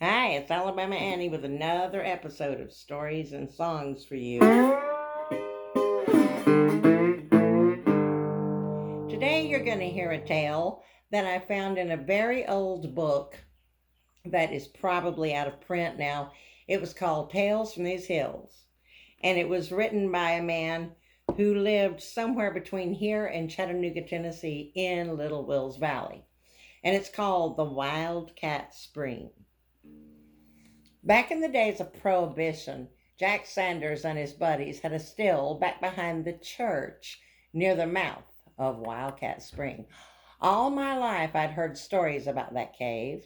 Hi, it's Alabama Annie with another episode of Stories and Songs for you. Today you're going to hear a tale that I found in a very old book that is probably out of print now. It was called Tales from These Hills, and it was written by a man who lived somewhere between here and Chattanooga, Tennessee in Little Wills Valley. And it's called The Wildcat Spring. Back in the days of prohibition, Jack Sanders and his buddies had a still back behind the church near the mouth of Wildcat Spring. All my life I'd heard stories about that cave.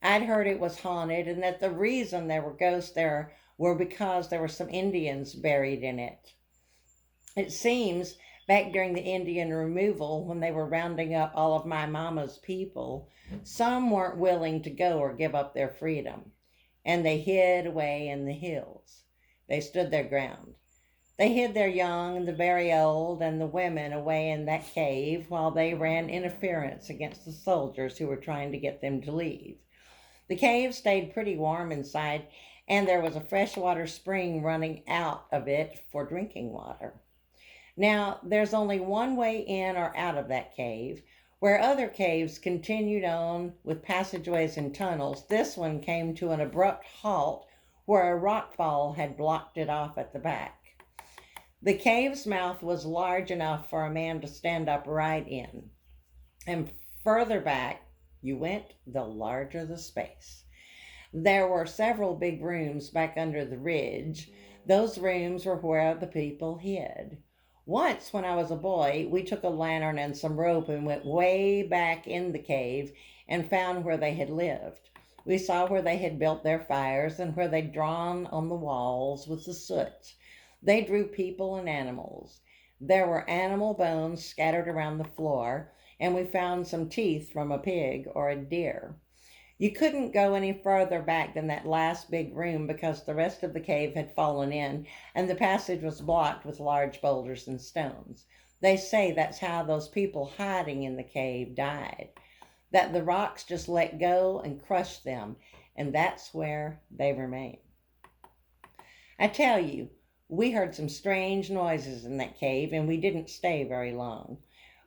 I'd heard it was haunted and that the reason there were ghosts there were because there were some Indians buried in it. It seems back during the Indian removal, when they were rounding up all of my mama's people, some weren't willing to go or give up their freedom, and they hid away in the hills. They stood their ground. They hid their young and the very old and the women away in that cave while they ran interference against the soldiers who were trying to get them to leave. The cave stayed pretty warm inside, and there was a freshwater spring running out of it for drinking water. Now, there's only one way in or out of that cave. Where other caves continued on with passageways and tunnels, this one came to an abrupt halt where a rockfall had blocked it off at the back. The cave's mouth was large enough for a man to stand upright in, and further back you went, the larger the space. There were several big rooms back under the ridge. Those rooms were where the people hid. Once, when I was a boy, we took a lantern and some rope and went way back in the cave and found where they had lived. We saw where they had built their fires and where they'd drawn on the walls with the soot. They drew people and animals. There were animal bones scattered around the floor, and we found some teeth from a pig or a deer. You couldn't go any further back than that last big room because the rest of the cave had fallen in and the passage was blocked with large boulders and stones. They say that's how those people hiding in the cave died, that the rocks just let go and crushed them, and that's where they remain. I tell you, we heard some strange noises in that cave, and we didn't stay very long.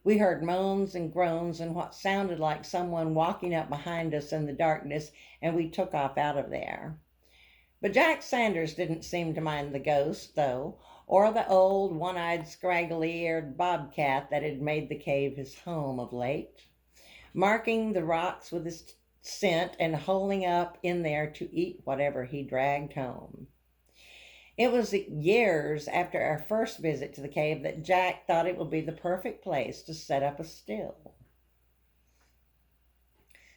We heard moans and groans and what sounded like someone walking up behind us in the darkness, and we took off out of there. But Jack Sanders didn't seem to mind the ghost, though, or the old one-eyed scraggly-eared bobcat that had made the cave his home of late, marking the rocks with his scent and holing up in there to eat whatever he dragged home. It was years after our first visit to the cave that Jack thought it would be the perfect place to set up a still.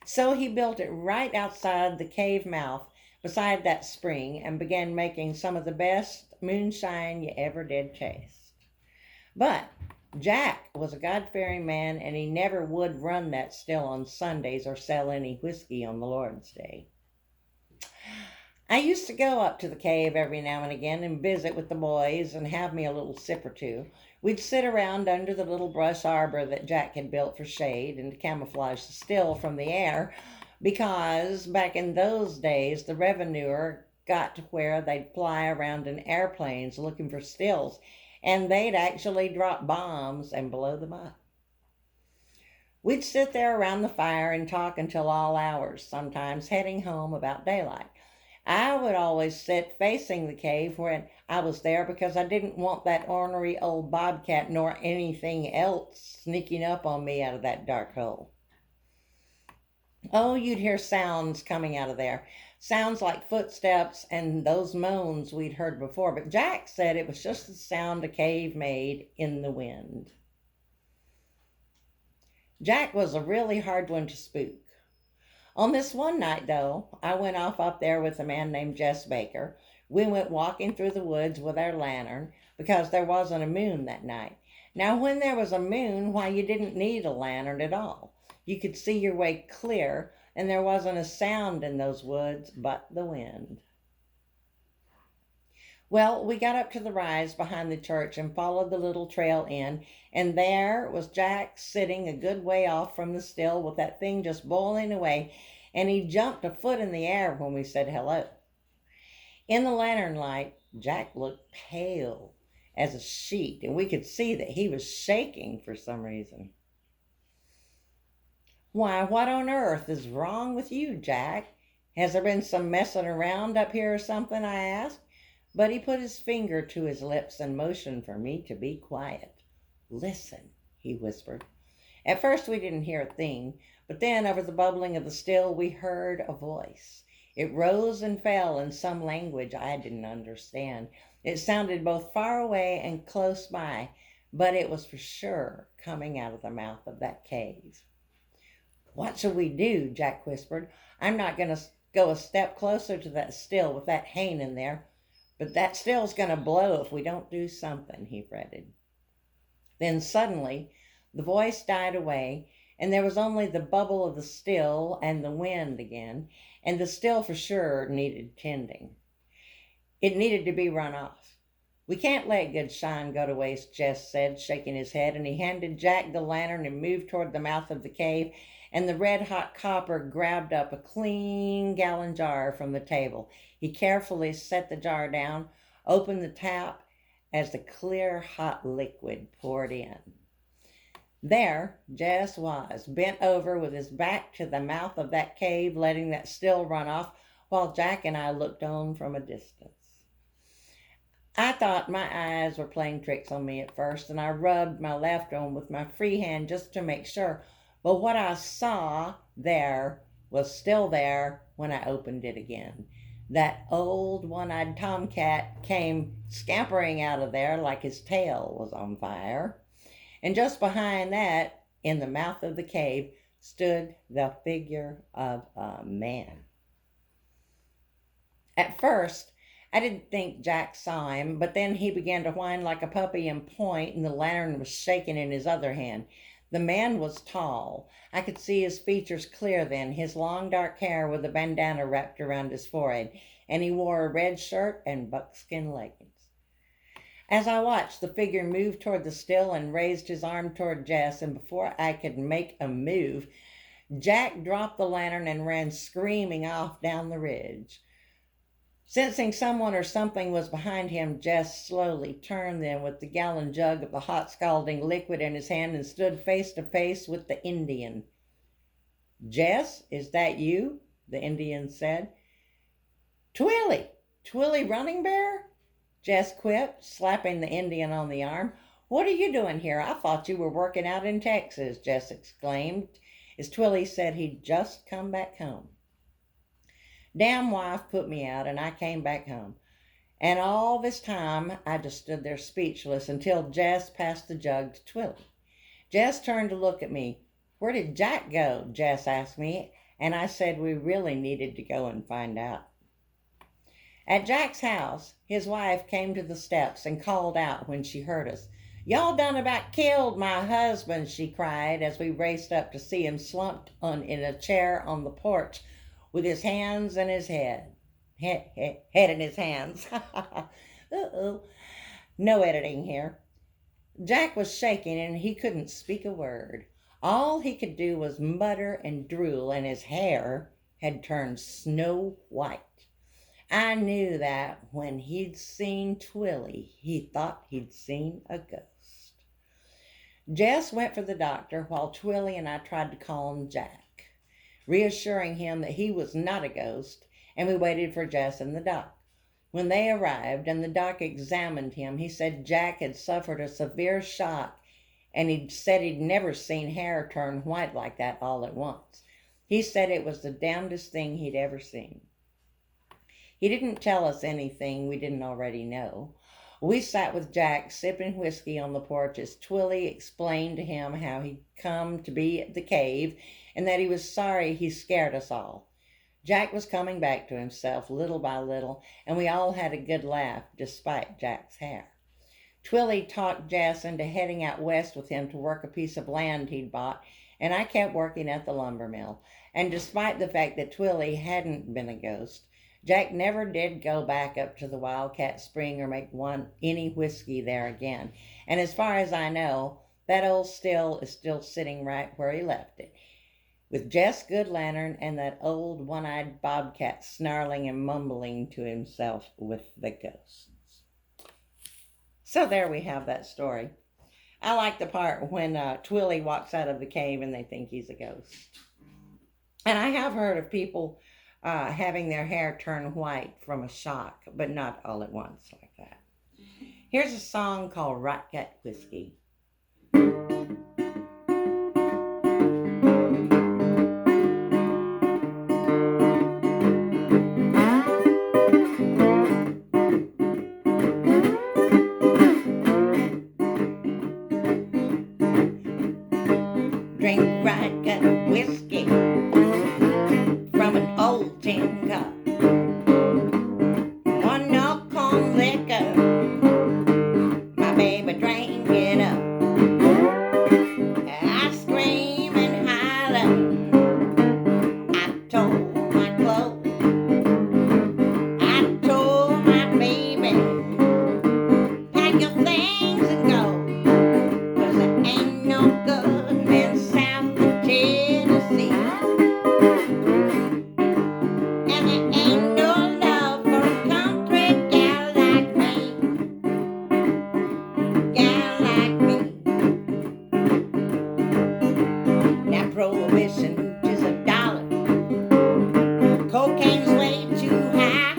So he built it right outside the cave mouth beside that spring and began making some of the best moonshine you ever did taste. But Jack was a God-fearing man, and he never would run that still on Sundays or sell any whiskey on the Lord's Day. I used to go up to the cave every now and again and visit with the boys and have me a little sip or two. We'd sit around under the little brush arbor that Jack had built for shade and to camouflage the still from the air, because back in those days the revenuer got to where they'd fly around in airplanes looking for stills, and they'd actually drop bombs and blow them up. We'd sit there around the fire and talk until all hours, sometimes heading home about daylight. I would always sit facing the cave when I was there because I didn't want that ornery old bobcat nor anything else sneaking up on me out of that dark hole. Oh, you'd hear sounds coming out of there. Sounds like footsteps and those moans we'd heard before, but Jack said it was just the sound a cave made in the wind. Jack was a really hard one to spook. On this one night, though, I went off up there with a man named Jess Baker. We went walking through the woods with our lantern because there wasn't a moon that night. Now, when there was a moon, why, you didn't need a lantern at all. You could see your way clear, and there wasn't a sound in those woods but the wind. Well, we got up to the rise behind the church and followed the little trail in, and there was Jack sitting a good way off from the still with that thing just boiling away, and he jumped a foot in the air when we said hello. In the lantern light, Jack looked pale as a sheet, and we could see that he was shaking for some reason. "Why, what on earth is wrong with you, Jack? Has there been some messing around up here or something?" I asked. But he put his finger to his lips and motioned for me to be quiet. "Listen," he whispered. At first we didn't hear a thing, but then over the bubbling of the still we heard a voice. It rose and fell in some language I didn't understand. It sounded both far away and close by, but it was for sure coming out of the mouth of that cave. "What shall we do?" Jack whispered. "I'm not going to go a step closer to that still with that Hayne in there, but that still's going to blow if we don't do something," he fretted. Then suddenly the voice died away, and there was only the bubble of the still and the wind again, and the still for sure needed tending. It needed to be run off. "We can't let good shine go to waste," Jess said, shaking his head, and he handed Jack the lantern and moved toward the mouth of the cave, and the red-hot copper grabbed up a clean gallon jar from the table. He carefully set the jar down, opened the tap as the clear, hot liquid poured in. There Jess was, bent over with his back to the mouth of that cave, letting that still run off, while Jack and I looked on from a distance. I thought my eyes were playing tricks on me at first, and I rubbed my left one with my free hand just to make sure, but what I saw there was still there when I opened it again. That old one-eyed tomcat came scampering out of there like his tail was on fire. And just behind that, in the mouth of the cave, stood the figure of a man. At first, I didn't think Jack saw him, but then he began to whine like a puppy and point, and the lantern was shaking in his other hand. The man was tall. I could see his features clear then, his long dark hair with a bandana wrapped around his forehead, and he wore a red shirt and buckskin leggings. As I watched, the figure moved toward the still and raised his arm toward Jess, and before I could make a move, Jack dropped the lantern and ran screaming off down the ridge. Sensing someone or something was behind him, Jess slowly turned then with the gallon jug of the hot scalding liquid in his hand and stood face to face with the Indian. "Jess, is that you?" the Indian said. Twilly Running Bear?" Jess quipped, slapping the Indian on the arm. "What are you doing here? I thought you were working out in Texas," Jess exclaimed, as Twilly said he'd just come back home. "Damn wife put me out, and I came back home." And all this time, I just stood there speechless until Jess passed the jug to Twilly. Jess turned to look at me. "Where did Jack go?" Jess asked me, and I said we really needed to go and find out. At Jack's house, his wife came to the steps and called out when she heard us. "Y'all done about killed my husband," she cried as we raced up to see him slumped in a chair on the porch with his hands in his head in his hands. Uh-oh. No editing here. Jack was shaking and he couldn't speak a word. All he could do was mutter and drool, and his hair had turned snow white. I knew that when he'd seen Twilly, he thought he'd seen a ghost. Jess went for the doctor while Twilly and I tried to calm Jack, reassuring him that he was not a ghost, and we waited for Jess and the doc. When they arrived and the doc examined him, he said Jack had suffered a severe shock, and he said he'd never seen hair turn white like that all at once. He said it was the damnedest thing he'd ever seen. He didn't tell us anything we didn't already know. We sat with Jack sipping whiskey on the porch as Twilly explained to him how he'd come to be at the cave and that he was sorry he scared us all. Jack was coming back to himself little by little, and we all had a good laugh despite Jack's hair. Twilly talked Jess into heading out west with him to work a piece of land he'd bought, and I kept working at the lumber mill. And despite the fact that Twilly hadn't been a ghost, Jack never did go back up to the Wildcat Spring or make any whiskey there again. And as far as I know, that old still is still sitting right where he left it. with Jess Goodlantern and that old one-eyed bobcat snarling and mumbling to himself with the ghosts. So there we have that story. I like the part when Twilly walks out of the cave and they think he's a ghost. And I have heard of people having their hair turn white from a shock, but not all at once like that. Here's a song called Wildcat Whiskey. Drink Wildcat whiskey from an old tin cup. One knock on liquor, my baby drank it up. I scream and holler, I tore my clothes, I told my baby, pack your things and go, 'cause there ain't no good in South Tennessee. And there ain't no love for a country gal like me. Gal like me. Now prohibition is $1. Cocaine's way too high.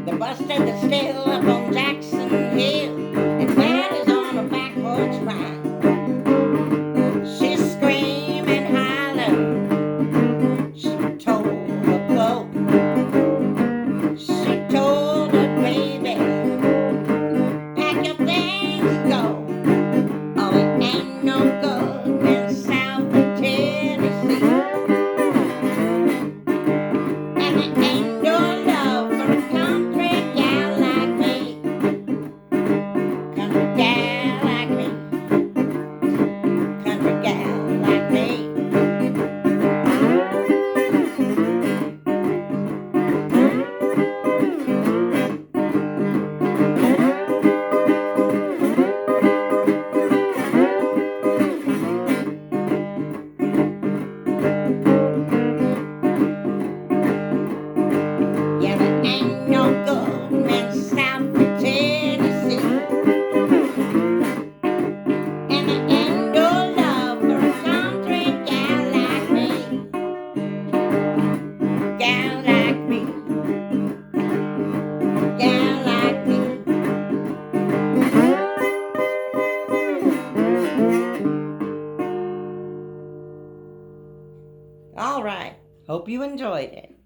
The busted that's still up on Jackson Hill, and man is on a back porch crying. She scream and holler, she told her cloak, she told her baby, pack your things and go. Oh, it ain't no good in South Tennessee. And there ain't no love for a country gal like me. Country gal like me. Country gal like me. Yeah, there ain't no good in South Tennessee. And there ain't no love for a country gal like me. Gal like me. Gal like me. All right. Hope you enjoyed it.